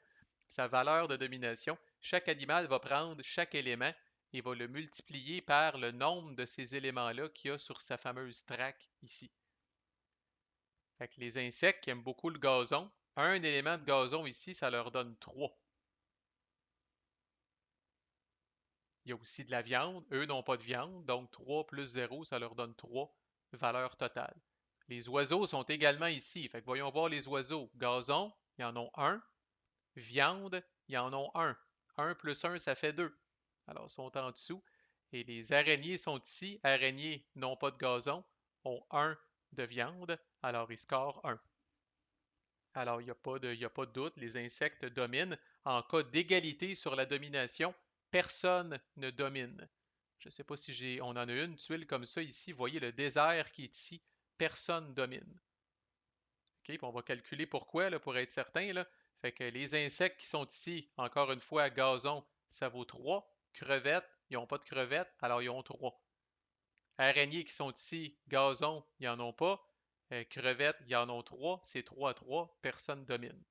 Speaker 1: sa valeur de domination, chaque animal va prendre chaque élément et va le multiplier par le nombre de ces éléments-là qu'il y a sur sa fameuse traque ici. Fait que les insectes qui aiment beaucoup le gazon, un élément de gazon ici, ça leur donne 3. Il y a aussi de la viande, eux n'ont pas de viande, donc 3 plus 0, ça leur donne 3 valeur totale. Les oiseaux sont également ici, fait que voyons voir les oiseaux. Gazon, ils en ont un. Viande, ils en ont un. Un plus un, ça fait 2. Alors, ils sont en dessous. Et les araignées sont ici. Araignées n'ont pas de gazon, ont un de viande, alors ils scorent 1. Alors, il y a pas de doute, les insectes dominent. En cas d'égalité sur la domination, personne ne domine. Je ne sais pas si on en a une tuile comme ça ici. Vous voyez le désert qui est ici. Personne domine. OK, puis on va calculer pourquoi, là, pour être certain. Là. Fait que les insectes qui sont ici, encore une fois, gazon, ça vaut 3. Crevettes, ils n'ont pas de crevettes, alors ils ont 3. Araignées qui sont ici, gazon, ils n'en ont pas. Crevettes, ils en ont 3. C'est 3 à 3. Personne domine.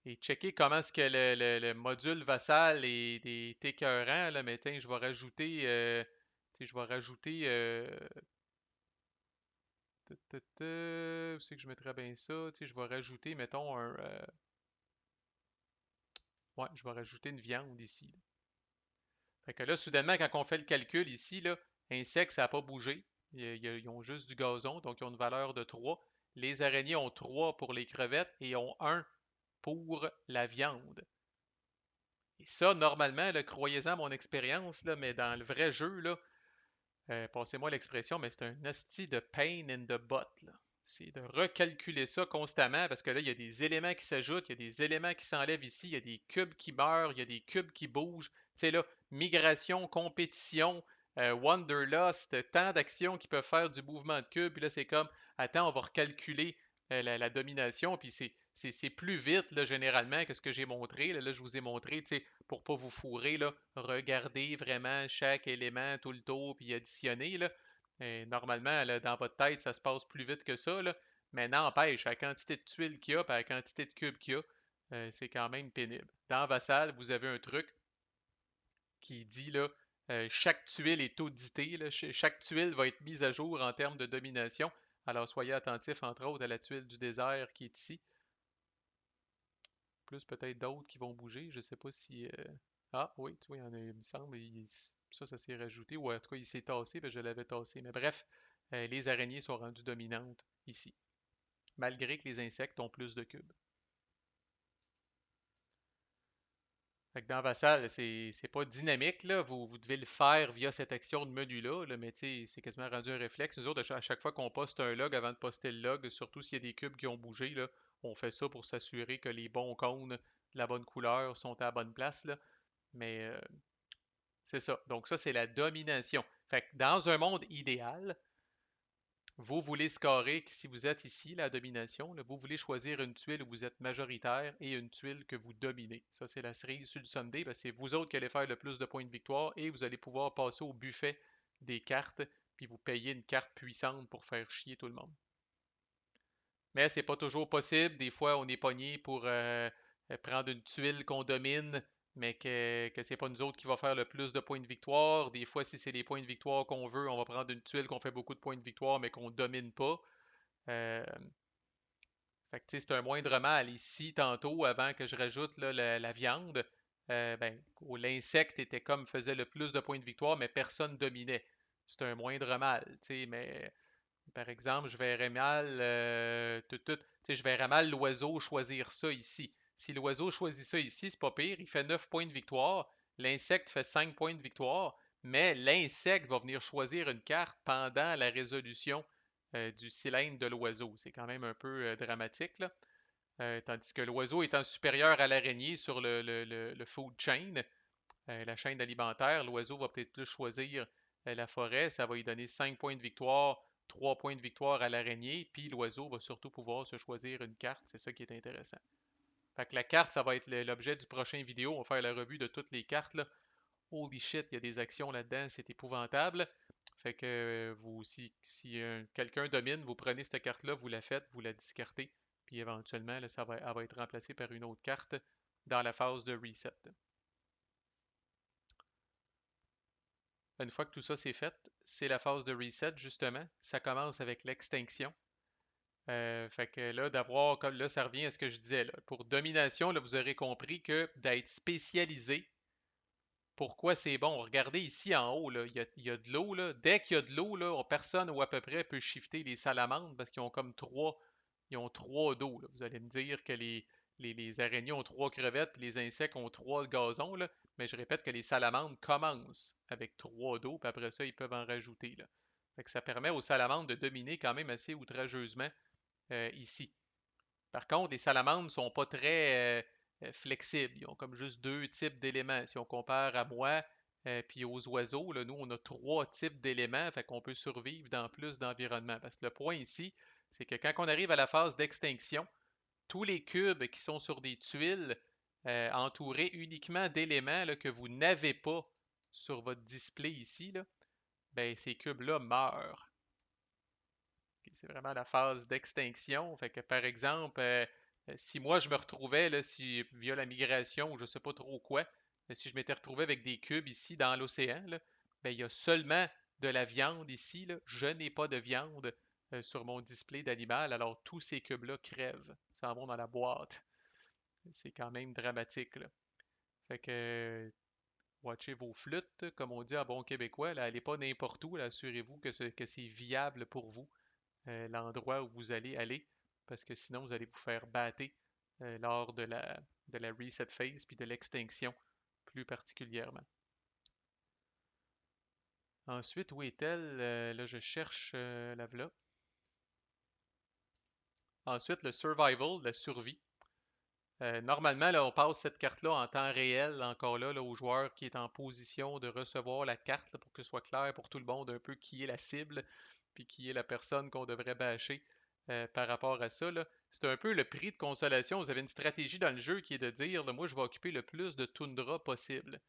Speaker 1: Et checker comment est-ce que le module vassal est écœurant. Là, mais tiens, je vais rajouter, je vais rajouter où c'est que je mettrais bien ça? Je vais rajouter, mettons, ouais, je vais rajouter une viande ici. Là. Fait que là, soudainement, quand on fait le calcul ici, là, insectes, ça n'a pas bougé. Ils ont juste du gazon, donc ils ont une valeur de 3. Les araignées ont 3 pour les crevettes et ont 1 pour la viande. Et ça, normalement, là, croyez-en à mon expérience, là, mais dans le vrai jeu, là, passez-moi l'expression, mais c'est un hostie de pain in the butt. Là. C'est de recalculer ça constamment parce que là, il y a des éléments qui s'ajoutent, il y a des éléments qui s'enlèvent ici, il y a des cubes qui meurent, il y a des cubes qui bougent. Tu sais, là, migration, compétition, Wanderlust, tant d'actions qui peuvent faire du mouvement de cube. Puis là, c'est comme, attends, on va recalculer la domination. Puis c'est plus vite, là, généralement, que ce que j'ai montré. Là, je vous ai montré, tu sais, pour pas vous fourrer, là, regardez vraiment chaque élément tout le tour, puis additionner. Là. Et normalement, là, dans votre tête, ça se passe plus vite que ça. Là. Mais n'empêche, la quantité de tuiles qu'il y a, puis la quantité de cubes qu'il y a, c'est quand même pénible. Dans Vassal, vous avez un truc qui dit là, chaque tuile est auditée, là, chaque tuile va être mise à jour en termes de domination. Alors soyez attentifs, entre autres, à la tuile du désert qui est ici. Plus peut-être d'autres qui vont bouger. Je ne sais pas si. Ah oui, tu vois, il y en a, il me semble. Ça s'est rajouté. Ou en tout cas, il s'est tassé, je l'avais tassé. Mais bref, les araignées sont rendues dominantes ici. Malgré que les insectes ont plus de cubes. Fait que dans Vassal, c'est pas dynamique, là. Vous devez le faire via cette action de menu-là, là, mais c'est quasiment rendu un réflexe. Nous autres, à chaque fois qu'on poste un log, avant de poster le log, surtout s'il y a des cubes qui ont bougé, là, on fait ça pour s'assurer que les bons cônes de la bonne couleur sont à la bonne place, là. Mais c'est ça. Donc ça, c'est la domination. Fait que dans un monde idéal, vous voulez scorer, si vous êtes ici, la domination, là, vous voulez choisir une tuile où vous êtes majoritaire et une tuile que vous dominez. Ça, c'est la cerise sur le Sunday. C'est vous autres qui allez faire le plus de points de victoire et vous allez pouvoir passer au buffet des cartes, puis vous payer une carte puissante pour faire chier tout le monde. Mais c'est pas toujours possible. Des fois, on est pogné pour prendre une tuile qu'on domine, mais que c'est pas nous autres qui va faire le plus de points de victoire. Des fois, si c'est les points de victoire qu'on veut, on va prendre une tuile qu'on fait beaucoup de points de victoire, mais qu'on domine pas. Euh, Fait que, tu sais, c'est un moindre mal. Ici, tantôt, avant que je rajoute là, la viande, ben, l'insecte était comme faisait le plus de points de victoire, mais personne dominait. C'est un moindre mal, tu sais, mais par exemple, je verrais mal, tu sais, je verrais mal l'oiseau choisir ça ici. Si l'oiseau choisit ça ici, c'est pas pire, il fait 9 points de victoire, l'insecte fait 5 points de victoire, mais l'insecte va venir choisir une carte pendant la résolution du cylindre de l'oiseau. C'est quand même un peu dramatique, là. Tandis que l'oiseau étant supérieur à l'araignée sur le food chain, la chaîne alimentaire, l'oiseau va peut-être plus choisir la forêt, ça va lui donner 5 points de victoire, 3 points de victoire à l'araignée, puis l'oiseau va surtout pouvoir se choisir une carte, c'est ça qui est intéressant. Fait que la carte, ça va être l'objet du prochain vidéo, on va faire la revue de toutes les cartes, là. Holy shit, il y a des actions là-dedans, c'est épouvantable. Fait que vous, si quelqu'un domine, vous prenez cette carte-là, vous la faites, vous la discartez, puis éventuellement, là, elle va être remplacée par une autre carte dans la phase de reset. Une fois que tout ça c'est fait, c'est la phase de reset justement. Ça commence avec l'extinction. Fait que là, d'avoir, comme là, ça revient à ce que je disais. Là. Pour domination, là, vous aurez compris que d'être spécialisé, pourquoi c'est bon? Regardez ici en haut, là, il y a de l'eau. Là. Dès qu'il y a de l'eau, là, personne ou à peu près peut shifter les salamandres parce qu'ils ont comme ils ont trois dos. Là. Vous allez me dire que les araignées ont trois crevettes puis les insectes ont trois gazons, là. Mais je répète que les salamandres commencent avec trois dos, puis après ça, ils peuvent en rajouter. Là. Fait que ça permet aux salamandres de dominer quand même assez outrageusement ici. Par contre, les salamandres ne sont pas très flexibles. Ils ont comme juste deux types d'éléments. Si on compare à moi puis aux oiseaux, là, nous, on a trois types d'éléments, fait qu'on peut survivre dans plus d'environnements. Parce que le point ici, c'est que quand on arrive à la phase d'extinction, tous les cubes qui sont sur des tuiles entourés uniquement d'éléments là, que vous n'avez pas sur votre display ici, là, ben, ces cubes-là meurent. Ok, c'est vraiment la phase d'extinction. Fait que par exemple, si moi je me retrouvais, là, si via la migration ou je sais pas trop quoi, si je m'étais retrouvé avec des cubes ici dans l'océan, là, ben, il y a seulement de la viande ici. Là. Je n'ai pas de viande sur mon display d'animal, alors tous ces cubes-là crèvent, s'en vont dans la boîte. C'est quand même dramatique, là. Fait que watchez vos flûtes, comme on dit en bon québécois, là, allez pas n'importe où, là, assurez-vous que c'est viable pour vous l'endroit où vous allez aller, parce que sinon vous allez vous faire battre lors de la reset phase puis de l'extinction plus particulièrement. Ensuite, où est-elle? Là, je cherche la v'là. Ensuite, le survival, la survie. Normalement, là, on passe cette carte-là en temps réel, encore là, au joueur qui est en position de recevoir la carte là, pour que ce soit clair pour tout le monde un peu qui est la cible, puis qui est la personne qu'on devrait bâcher par rapport à ça. Là. C'est un peu le prix de consolation. Vous avez une stratégie dans le jeu qui est de dire, là, moi, je vais occuper le plus de toundra possible.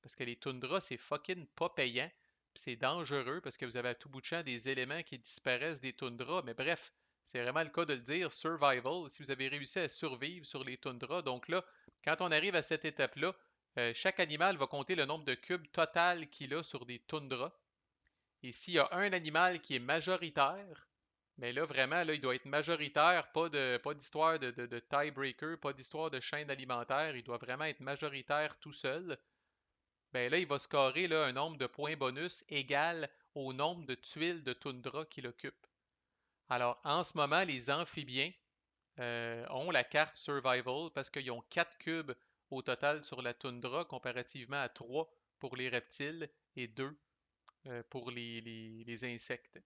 Speaker 1: Parce que les toundras, c'est fucking pas payant, puis c'est dangereux parce que vous avez à tout bout de champ des éléments qui disparaissent des toundras. Mais bref, c'est vraiment le cas de le dire, survival, si vous avez réussi à survivre sur les toundras. Donc là, quand on arrive à cette étape-là, chaque animal va compter le nombre de cubes total qu'il a sur des toundras. Et s'il y a un animal qui est majoritaire, mais là, vraiment, là, il doit être majoritaire, pas d'histoire de tiebreaker, pas d'histoire de chaîne alimentaire, il doit vraiment être majoritaire tout seul. Ben là, il va scorer là, un nombre de points bonus égal au nombre de tuiles de toundra qu'il occupe. Alors, en ce moment, les amphibiens ont la carte Survival parce qu'ils ont 4 cubes au total sur la toundra comparativement à 3 pour les reptiles et 2 pour les insectes.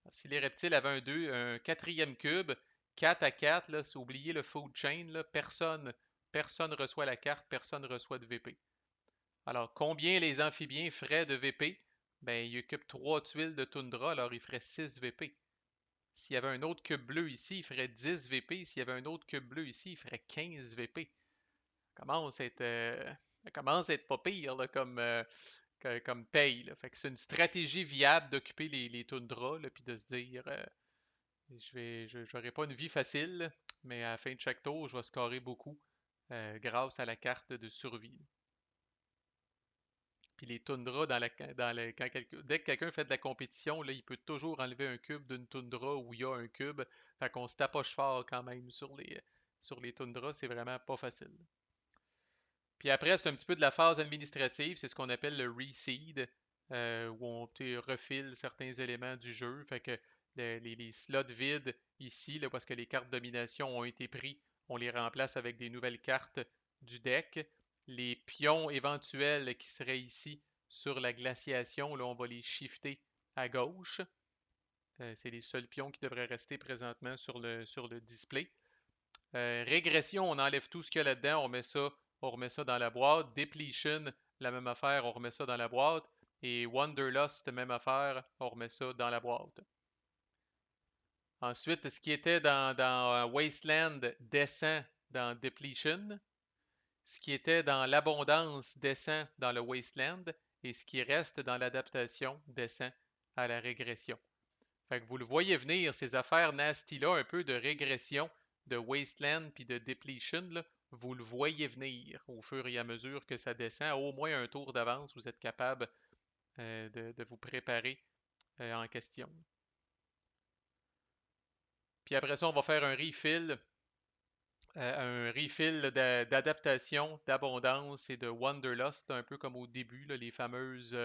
Speaker 1: Si les reptiles avaient un quatrième cube, 4 à 4, là, c'est oublier le food chain, là, personne reçoit la carte, personne reçoit de VP. Alors, combien les amphibiens feraient de VP? Ben, ils occupent 3 tuiles de toundra, alors ils feraient 6 VP. S'il y avait un autre cube bleu ici, il ferait 10 VP. S'il y avait un autre cube bleu ici, il ferait 15 VP. Ça commence à être pas pire là, comme paye. Là. Fait que c'est une stratégie viable d'occuper les toundras, puis de se dire J'aurai pas une vie facile, mais à la fin de chaque tour, je vais scorer beaucoup grâce à la carte de survie. Puis les toundras dès que quelqu'un fait de la compétition, là, il peut toujours enlever un cube d'une toundra où il y a un cube. Fait qu'on se tapoche fort quand même sur les toundras, c'est vraiment pas facile. Puis après, c'est un petit peu de la phase administrative, c'est ce qu'on appelle le reseed, où on refile certains éléments du jeu. Fait que les slots vides ici, là, parce que les cartes domination ont été pris, on les remplace avec des nouvelles cartes du deck. Les pions éventuels qui seraient ici sur la glaciation, là, on va les shifter à gauche. C'est les seuls pions qui devraient rester présentement sur le display. Régression, on enlève tout ce qu'il y a là-dedans, on remet ça dans la boîte. Depletion, la même affaire, on remet ça dans la boîte. Et Wanderlust, même affaire, on remet ça dans la boîte. Ensuite, ce qui était dans Wasteland descend dans Depletion. Ce qui était dans l'abondance descend dans le Wasteland. Et ce qui reste dans l'adaptation descend à la régression. Fait que vous le voyez venir, ces affaires nasty-là, un peu de régression, de wasteland puis de depletion, là, vous le voyez venir au fur et à mesure que ça descend. À au moins un tour d'avance, vous êtes capable de vous préparer en question. Puis après ça, on va faire un refill d'adaptation, d'abondance et de Wanderlust, un peu comme au début, là, les fameuses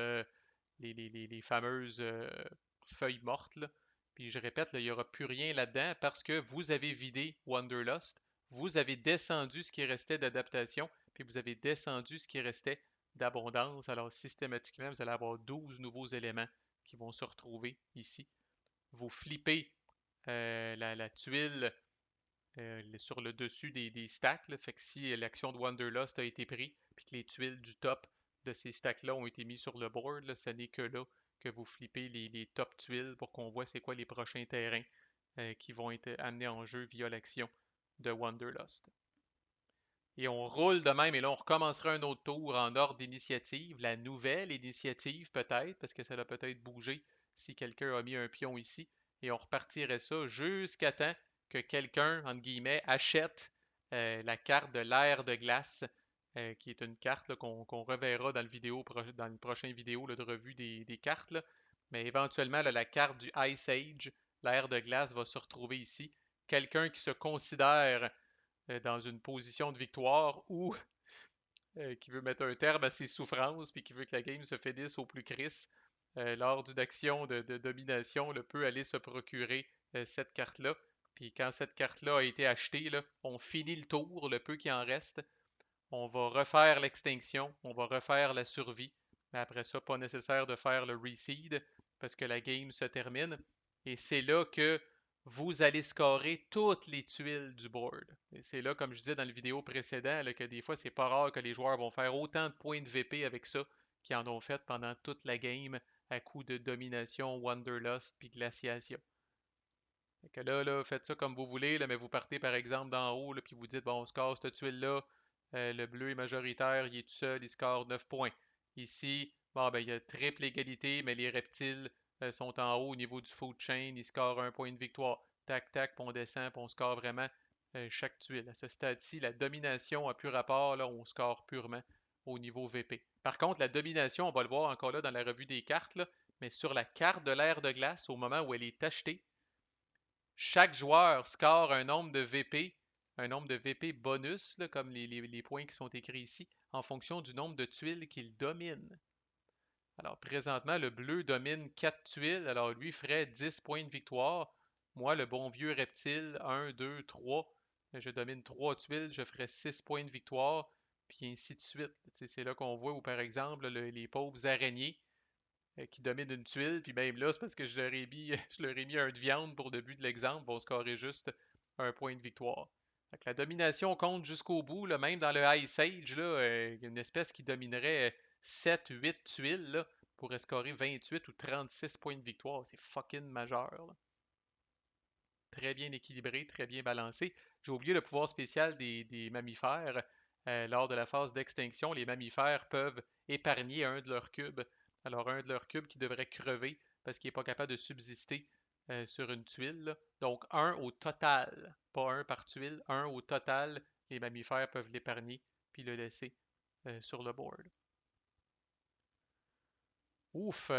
Speaker 1: feuilles mortes. Là. Puis je répète, là, il n'y aura plus rien là-dedans parce que vous avez vidé Wanderlust, vous avez descendu ce qui restait d'adaptation, puis vous avez descendu ce qui restait d'abondance. Alors systématiquement, vous allez avoir 12 nouveaux éléments qui vont se retrouver ici. Vous flippez la tuile sur le dessus des stacks. Là. Fait que si l'action de Wanderlust a été prise, puis que les tuiles du top de ces stacks-là ont été mis sur le board, là, ce n'est que là que vous flippez les top tuiles pour qu'on voit c'est quoi les prochains terrains qui vont être amenés en jeu via l'action de Wanderlust. Et on roule de même, et là on recommencera un autre tour en ordre d'initiative, la nouvelle initiative peut-être, parce que ça a peut-être bougé si quelqu'un a mis un pion ici, et on repartirait ça jusqu'à temps que quelqu'un, entre guillemets, achète la carte de l'ère de glace, qui est une carte qu'on reverra dans le prochain vidéo là, de revue des cartes. Là. Mais éventuellement, là, la carte du Ice Age, l'ère de glace, va se retrouver ici. Quelqu'un qui se considère dans une position de victoire ou qui veut mettre un terme à ses souffrances puis qui veut que la game se finisse au plus crisse lors d'une action de domination, peut aller se procurer cette carte-là. Puis quand cette carte-là a été achetée, là, on finit le tour, le peu qui en reste. On va refaire l'extinction, on va refaire la survie. Mais après ça, pas nécessaire de faire le reseed parce que la game se termine. Et c'est là que vous allez scorer toutes les tuiles du board. Et c'est là, comme je disais dans le vidéo précédent, là, que des fois, c'est pas rare que les joueurs vont faire autant de points de VP avec ça qu'ils en ont fait pendant toute la game à coup de domination, Wanderlust puis glaciation. Fait que là, faites ça comme vous voulez, là, mais vous partez par exemple d'en haut, là, puis vous dites, bon, on score cette tuile-là, le bleu est majoritaire, il est tout seul, il score 9 points. Ici, bon, ben, il y a triple égalité, mais les reptiles sont en haut au niveau du food chain, ils scorent un point de victoire. Tac, tac, puis on descend, puis on score vraiment chaque tuile. À ce stade-ci, la domination a plus rapport, là, on score purement au niveau VP. Par contre, la domination, on va le voir encore là dans la revue des cartes, là, mais sur la carte de l'ère de glace, au moment où elle est achetée, chaque joueur score un nombre de VP bonus, là, comme les points qui sont écrits ici, en fonction du nombre de tuiles qu'il domine. Alors présentement, le bleu domine 4 tuiles, alors lui ferait 10 points de victoire. Moi, le bon vieux reptile, 1, 2, 3, je domine 3 tuiles, je ferais 6 points de victoire, puis ainsi de suite. C'est là qu'on voit où, par exemple, les pauvres araignées qui domine une tuile, puis même là, c'est parce que je leur ai mis un de viande pour le but de l'exemple, vont scorer juste un point de victoire. Fait que la domination compte jusqu'au bout, là, même dans le Ice Age, là, une espèce qui dominerait 7, 8 tuiles là, pourrait scorer 28 ou 36 points de victoire. C'est fucking majeur. Là. Très bien équilibré, très bien balancé. J'ai oublié le pouvoir spécial des mammifères. Lors de la phase d'extinction, les mammifères peuvent épargner un de leurs cubes. Alors, un de leurs cubes qui devrait crever parce qu'il n'est pas capable de subsister sur une tuile, là. Donc, un au total, pas un par tuile, un au total, les mammifères peuvent l'épargner puis le laisser sur le board. Ouf,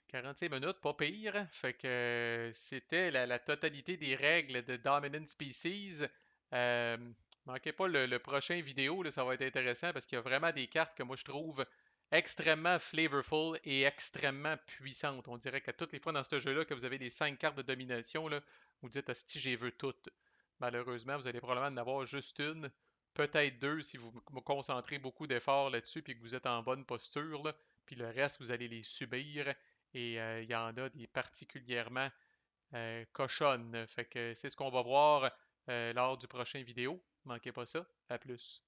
Speaker 1: 45 minutes, pas pire. Fait que c'était la totalité des règles de Dominant Species. Manquez pas le prochain vidéo, là, ça va être intéressant parce qu'il y a vraiment des cartes que moi je trouve extrêmement flavorful et extrêmement puissantes. On dirait qu'à toutes les fois dans ce jeu-là que vous avez les 5 cartes de domination, là, vous dites si j'y veux toutes. Malheureusement, vous allez probablement en avoir juste une, peut-être deux si vous vous concentrez beaucoup d'efforts là-dessus et que vous êtes en bonne posture, là. Puis le reste, vous allez les subir. Et il y en a des particulièrement cochonnes. Fait que c'est ce qu'on va voir lors du prochain vidéo. Manquez pas ça. À plus.